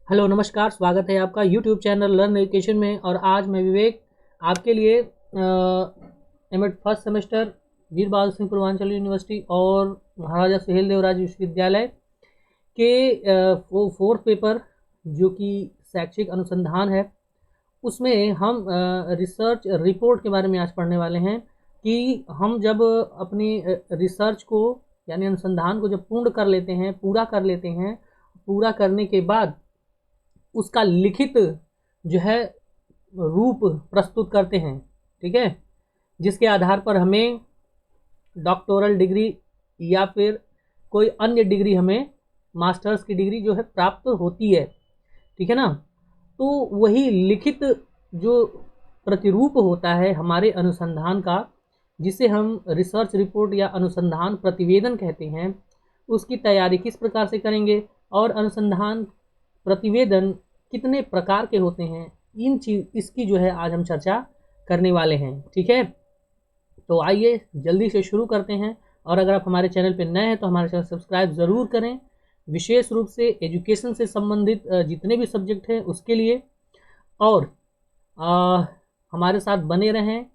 Hello नमस्कार, स्वागत है आपका यूट्यूब चैनल लर्न एजुकेशन में। और आज मैं विवेक आपके लिए एमएड फर्स्ट सेमेस्टर वीर बहादुर सिंह पूर्वांचल यूनिवर्सिटी और महाराजा सुहेल देवराज विश्वविद्यालय के वो फोर्थ पेपर जो कि शैक्षिक अनुसंधान है, उसमें हम रिसर्च रिपोर्ट के बारे में आज पढ़ने वाले हैं कि हम जब अपनी रिसर्च को यानी अनुसंधान को जब पूर्ण कर लेते हैं, पूरा करने के बाद उसका लिखित जो है रूप प्रस्तुत करते हैं, ठीक है, जिसके आधार पर हमें डॉक्टोरल डिग्री या फिर कोई अन्य डिग्री, हमें मास्टर्स की डिग्री जो है प्राप्त होती है, ठीक है ना। तो वही लिखित जो प्रतिरूप होता है हमारे अनुसंधान का, जिसे हम रिसर्च रिपोर्ट या अनुसंधान प्रतिवेदन कहते हैं, उसकी तैयारी किस प्रकार से करेंगे और अनुसंधान प्रतिवेदन कितने प्रकार के होते हैं, इसकी जो है आज हम चर्चा करने वाले हैं, ठीक है। तो आइए जल्दी से शुरू करते हैं। और अगर आप हमारे चैनल पर नए हैं तो हमारे चैनल सब्सक्राइब ज़रूर करें, विशेष रूप से एजुकेशन से संबंधित जितने भी सब्जेक्ट हैं उसके लिए। और हमारे साथ बने रहें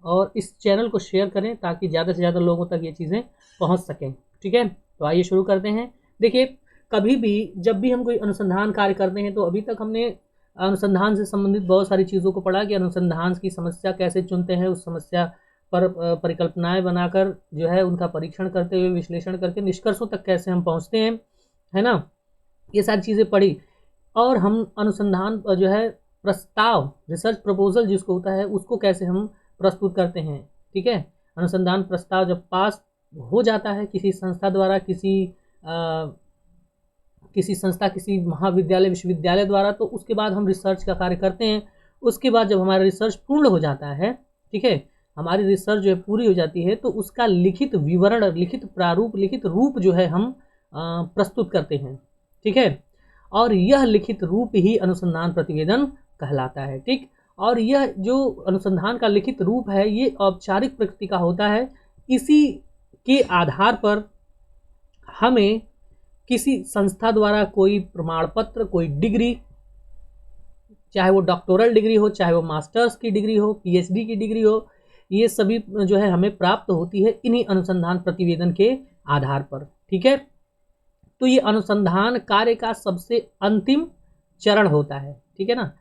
और इस चैनल को शेयर करें ताकि ज़्यादा से ज़्यादा लोगों तक ये चीज़ें पहुंच सकें, ठीक है। तो आइए शुरू करते हैं। देखिए, कभी भी जब भी हम कोई अनुसंधान कार्य करते हैं तो अभी तक हमने अनुसंधान से संबंधित बहुत सारी चीज़ों को पढ़ा कि अनुसंधान की समस्या कैसे चुनते हैं, उस समस्या पर परिकल्पनाएं बनाकर जो है उनका परीक्षण करते हुए, विश्लेषण करके निष्कर्षों तक कैसे हम पहुंचते हैं, है ना। ये सारी चीज़ें पढ़ी। और हम अनुसंधान जो है प्रस्ताव, रिसर्च प्रपोजल जिसको होता है, उसको कैसे हम प्रस्तुत करते हैं, ठीक है। अनुसंधान प्रस्ताव जब पास हो जाता है किसी संस्था द्वारा, किसी संस्था, किसी महाविद्यालय, विश्वविद्यालय द्वारा, तो उसके बाद हम रिसर्च का कार्य करते हैं। उसके बाद जब हमारा रिसर्च पूर्ण हो जाता है, ठीक है, हमारी रिसर्च जो है पूरी हो जाती है, तो उसका लिखित विवरण, लिखित प्रारूप, लिखित रूप जो है हम प्रस्तुत करते हैं, ठीक है। और यह लिखित रूप ही अनुसंधान प्रतिवेदन कहलाता है, ठीक। और यह जो अनुसंधान का लिखित रूप है ये औपचारिक प्रकृति का होता है। इसी के आधार पर हमें किसी संस्था द्वारा कोई प्रमाण पत्र, कोई डिग्री, चाहे वो डॉक्टोरल डिग्री हो, चाहे वो मास्टर्स की डिग्री हो, पीएचडी की डिग्री हो, ये सभी जो है हमें प्राप्त होती है इन्हीं अनुसंधान प्रतिवेदन के आधार पर, ठीक है। तो ये अनुसंधान कार्य का सबसे अंतिम चरण होता है, ठीक है ना,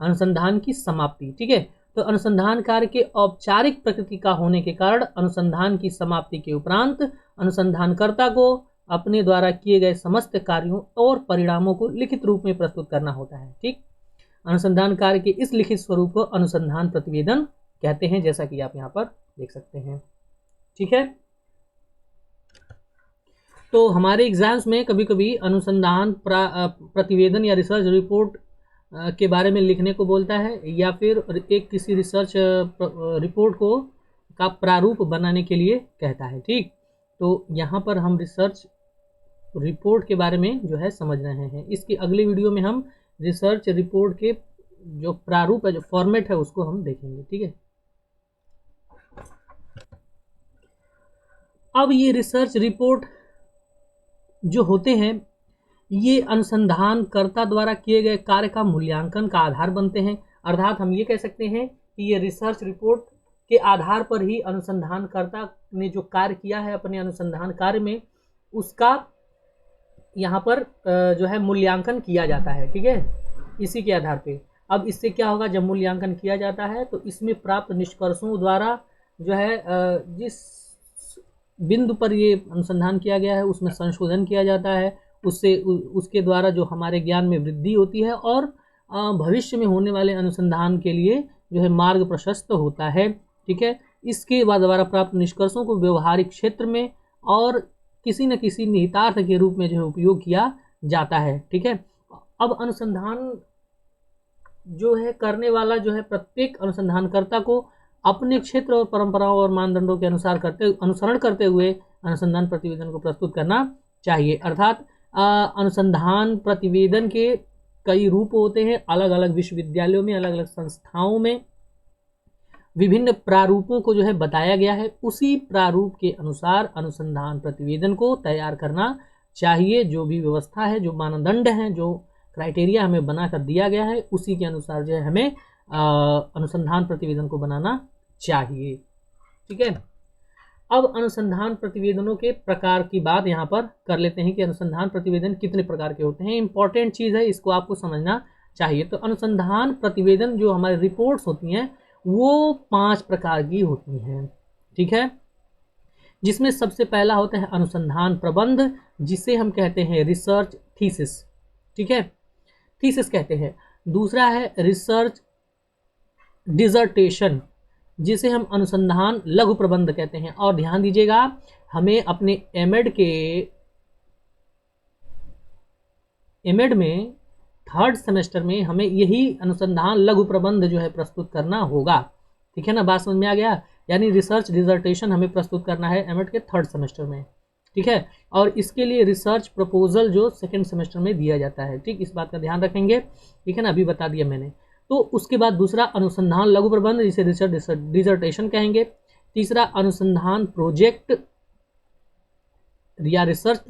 अनुसंधान की समाप्ति, ठीक है। तो अनुसंधान कार्य के औपचारिक प्रकृति का होने के कारण अनुसंधान की समाप्ति के उपरांत अनुसंधानकर्ता को अपने द्वारा किए गए समस्त कार्यों और परिणामों को लिखित रूप में प्रस्तुत करना होता है, ठीक। अनुसंधान कार्य के इस लिखित स्वरूप को अनुसंधान प्रतिवेदन कहते हैं, जैसा कि आप यहाँ पर देख सकते हैं, ठीक है। तो हमारे एग्जाम्स में कभी कभी अनुसंधान प्रतिवेदन या रिसर्च रिपोर्ट के बारे में लिखने को बोलता है, या फिर एक किसी रिसर्च रिपोर्ट को का प्रारूप बनाने के लिए कहता है, ठीक। तो यहाँ पर हम रिसर्च रिपोर्ट के बारे में जो है समझ रहे हैं। इसकी अगली वीडियो में हम रिसर्च रिपोर्ट के जो प्रारूप है, जो फॉर्मेट है, उसको हम देखेंगे, ठीक है। अब ये रिसर्च रिपोर्ट जो होते हैं ये अनुसंधानकर्ता द्वारा किए गए कार्य का मूल्यांकन का आधार बनते हैं। अर्थात हम ये कह सकते हैं कि ये रिसर्च रिपोर्ट के आधार पर ही अनुसंधानकर्ता ने जो कार्य किया है अपने अनुसंधान कार्य में, उसका यहाँ पर जो है मूल्यांकन किया जाता है, ठीक है, इसी के आधार पे। अब इससे क्या होगा, जब मूल्यांकन किया जाता है तो इसमें प्राप्त निष्कर्षों द्वारा जो है जिस बिंदु पर ये अनुसंधान किया गया है उसमें संशोधन किया जाता है, उससे उसके द्वारा जो हमारे ज्ञान में वृद्धि होती है और भविष्य में होने वाले अनुसंधान के लिए जो है मार्ग प्रशस्त होता है, ठीक है। इसके बाद द्वारा प्राप्त निष्कर्षों को व्यवहारिक क्षेत्र में और किसी न किसी निहितार्थ के रूप में जो है उपयोग किया जाता है, ठीक है। अब अनुसंधान जो है करने वाला जो है प्रत्येक अनुसंधानकर्ता को अपने क्षेत्र और परंपराओं और मानदंडों के अनुसरण करते हुए अनुसंधान प्रतिवेदन को प्रस्तुत करना चाहिए। अर्थात अनुसंधान प्रतिवेदन के कई रूप होते हैं, अलग अलग विश्वविद्यालयों में, अलग अलग संस्थाओं में विभिन्न प्रारूपों को जो है बताया गया है। उसी प्रारूप के अनुसार अनुसंधान प्रतिवेदन को तैयार करना चाहिए। जो भी व्यवस्था है, जो मानदंड हैं, जो क्राइटेरिया हमें बना कर दिया गया है, उसी के अनुसार जो है हमें अनुसंधान प्रतिवेदन को बनाना चाहिए। ठीक है, अब अनुसंधान प्रतिवेदनों के प्रकार की बात यहाँ पर कर लेते हैं कि अनुसंधान प्रतिवेदन कितने प्रकार के होते हैं। इंपॉर्टेंट चीज़ है, इसको आपको समझना चाहिए। तो अनुसंधान प्रतिवेदन जो हमारी रिपोर्ट्स होती हैं वो 5 प्रकार की होती हैं। ठीक है, जिसमें सबसे पहला होता है अनुसंधान प्रबंध, जिसे हम कहते हैं रिसर्च थीसिस। ठीक है, थीसिस कहते हैं। दूसरा है रिसर्च डिसर्टेशन, जिसे हम अनुसंधान लघु प्रबंध कहते हैं। और ध्यान दीजिएगा, हमें अपने एमएड में 3rd सेमेस्टर में हमें यही अनुसंधान लघु प्रबंध जो है प्रस्तुत करना होगा। ठीक है ना, बात समझ में आ गया। यानी रिसर्च डिसर्टेशन हमें प्रस्तुत करना है एमएड के 3rd सेमेस्टर में। ठीक है, और इसके लिए रिसर्च प्रपोजल जो 2nd सेमेस्टर में दिया जाता है। ठीक, इस बात का ध्यान रखेंगे। ठीक है ना, अभी बता दिया मैंने। तो उसके बाद दूसरा अनुसंधान लघु प्रबंध, जिसे रिसर्च डिसर्टेशन कहेंगे। तीसरा अनुसंधान प्रोजेक्ट या रिसर्च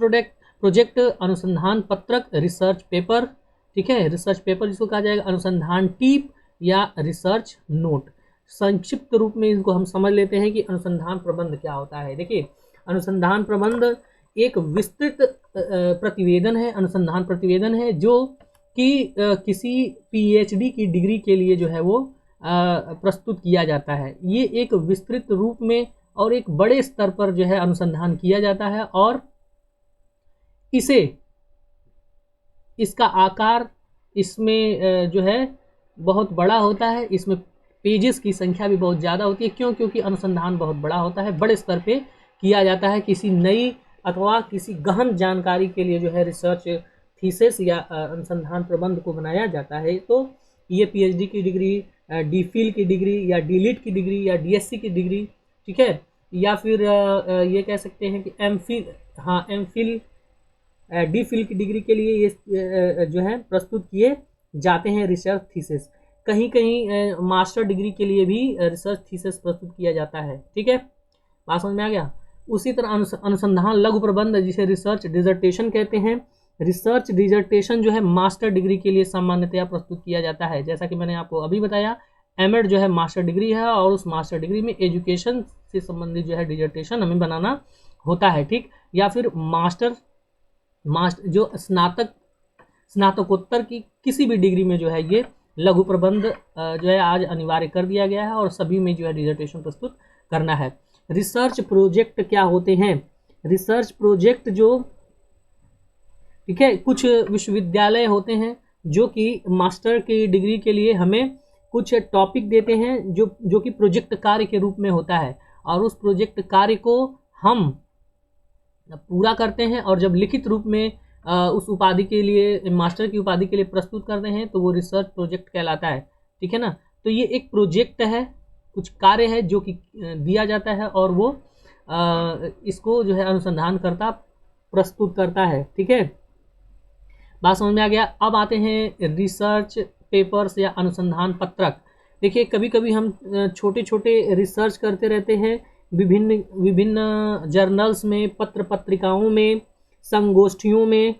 प्रोजेक्ट, अनुसंधान पत्रक रिसर्च पेपर। ठीक है, रिसर्च पेपर जिसको कहा जाएगा। अनुसंधान टीप या रिसर्च नोट। संक्षिप्त रूप में इनको हम समझ लेते हैं कि अनुसंधान प्रबंध क्या होता है। देखिए, अनुसंधान प्रबंध एक विस्तृत प्रतिवेदन है, अनुसंधान प्रतिवेदन है जो कि किसी पीएचडी की डिग्री के लिए जो है वो प्रस्तुत किया जाता है। ये एक विस्तृत रूप में और एक बड़े स्तर पर जो है अनुसंधान किया जाता है, और इसका आकार इसमें जो है बहुत बड़ा होता है। इसमें पेजेस की संख्या भी बहुत ज़्यादा होती है। क्यों? क्योंकि अनुसंधान बहुत बड़ा होता है, बड़े स्तर पे किया जाता है। किसी नई अथवा किसी गहन जानकारी के लिए जो है रिसर्च थीसिस या अनुसंधान प्रबंध को बनाया जाता है। तो ये पीएचडी की डिग्री, डीफिल की डिग्री या डीलिट की डिग्री या डीएससी की डिग्री, ठीक है, या फिर ये कह सकते हैं कि एमफिल, हाँ एमफिल, डीफिल की डिग्री के लिए ये जो है प्रस्तुत किए जाते हैं रिसर्च थीसिस। कहीं कहीं मास्टर डिग्री के लिए भी रिसर्च थीसिस प्रस्तुत किया जाता है। ठीक है, बात समझ में आ गया। उसी तरह अनुसंधान लघु प्रबंध, जिसे रिसर्च डिसर्टेशन कहते हैं। रिसर्च डिसर्टेशन जो है मास्टर डिग्री के लिए सामान्यतया प्रस्तुत किया जाता है। जैसा कि मैंने आपको अभी बताया, एमएड जो है मास्टर डिग्री है, और उस मास्टर डिग्री में एजुकेशन से संबंधित जो है डिसर्टेशन हमें बनाना होता है। ठीक, या फिर मास्टर जो स्नातकोत्तर की किसी भी डिग्री में जो है ये लघु प्रबंध जो है आज अनिवार्य कर दिया गया है, और सभी में जो है डिसर्टेशन प्रस्तुत करना है। रिसर्च प्रोजेक्ट क्या होते हैं? रिसर्च प्रोजेक्ट जो, ठीक है, कुछ विश्वविद्यालय होते हैं जो कि मास्टर की डिग्री के लिए हमें कुछ टॉपिक देते हैं जो कि प्रोजेक्ट कार्य के रूप में होता है, और उस प्रोजेक्ट कार्य को हम पूरा करते हैं, और जब लिखित रूप में उस उपाधि के लिए, मास्टर की उपाधि के लिए प्रस्तुत करते हैं, तो वो रिसर्च प्रोजेक्ट कहलाता है। ठीक है ना, तो ये एक प्रोजेक्ट है, कुछ कार्य है जो कि दिया जाता है, और वो इसको जो है अनुसंधानकर्ता प्रस्तुत करता है। ठीक है, बात समझ में आ गया। अब आते हैं रिसर्च पेपर्स या अनुसंधान पत्रक। देखिए, कभी कभी हम छोटे छोटे रिसर्च करते रहते हैं विभिन्न जर्नल्स में, पत्र पत्रिकाओं में, संगोष्ठियों में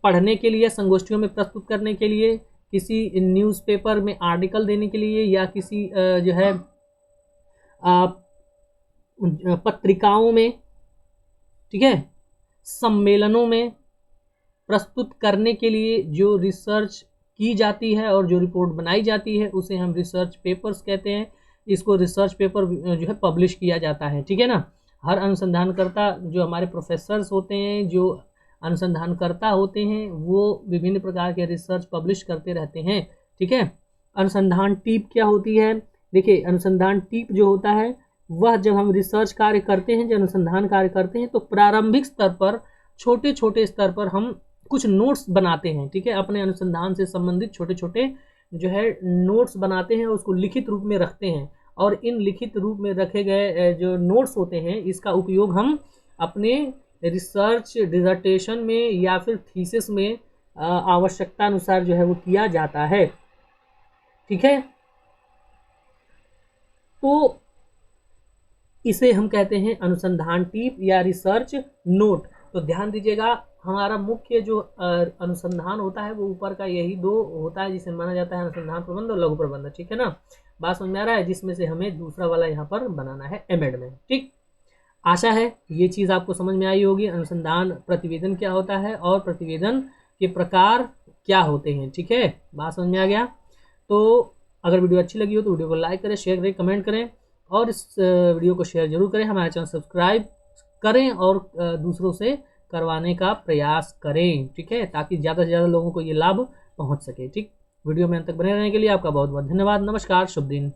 पढ़ने के लिए, संगोष्ठियों में प्रस्तुत करने के लिए, किसी न्यूज़पेपर में आर्टिकल देने के लिए, या किसी जो है पत्रिकाओं में, ठीक है, सम्मेलनों में प्रस्तुत करने के लिए जो रिसर्च की जाती है और जो रिपोर्ट बनाई जाती है, उसे हम रिसर्च पेपर्स कहते हैं। इसको रिसर्च पेपर जो है पब्लिश किया जाता है। ठीक है ना, हर अनुसंधानकर्ता, जो हमारे प्रोफेसर्स होते हैं, जो अनुसंधानकर्ता होते हैं, वो विभिन्न प्रकार के रिसर्च पब्लिश करते रहते हैं। ठीक है, अनुसंधान टीप क्या होती है? देखिए, अनुसंधान टीप जो होता है वह जब हम रिसर्च कार्य करते हैं, जब अनुसंधान कार्य करते हैं, तो प्रारंभिक स्तर पर, छोटे छोटे स्तर पर हम कुछ नोट्स बनाते हैं। ठीक है, अपने अनुसंधान से संबंधित छोटे छोटे जो है नोट्स बनाते हैं, उसको लिखित रूप में रखते हैं, और इन लिखित रूप में रखे गए जो नोट्स होते हैं, इसका उपयोग हम अपने रिसर्च डिसर्टेशन में या फिर थीसिस में आवश्यकता अनुसार जो है वो किया जाता है। ठीक है, तो इसे हम कहते हैं अनुसंधान टीप या रिसर्च नोट। तो ध्यान दीजिएगा, हमारा मुख्य जो अनुसंधान होता है वो ऊपर का यही दो होता है, जिसे माना जाता है अनुसंधान प्रबंध और लघु प्रबंध। ठीक है ना, बात समझ में आ रहा है, जिसमें से हमें दूसरा वाला यहाँ पर बनाना है एमएड में। ठीक, आशा है ये चीज़ आपको समझ में आई होगी, अनुसंधान प्रतिवेदन क्या होता है और प्रतिवेदन के प्रकार क्या होते हैं। ठीक है, बात समझ में आ गया। तो अगर वीडियो अच्छी लगी हो तो वीडियो को लाइक करें, शेयर करें, कमेंट करें और इस वीडियो को शेयर जरूर करें। हमारे चैनल सब्सक्राइब करें और दूसरों से करवाने का प्रयास करें। ठीक है, ताकि ज़्यादा से ज़्यादा लोगों को ये लाभ पहुंच सके। ठीक, वीडियो में अंत तक बने रहने के लिए आपका बहुत बहुत धन्यवाद। नमस्कार, शुभ दिन।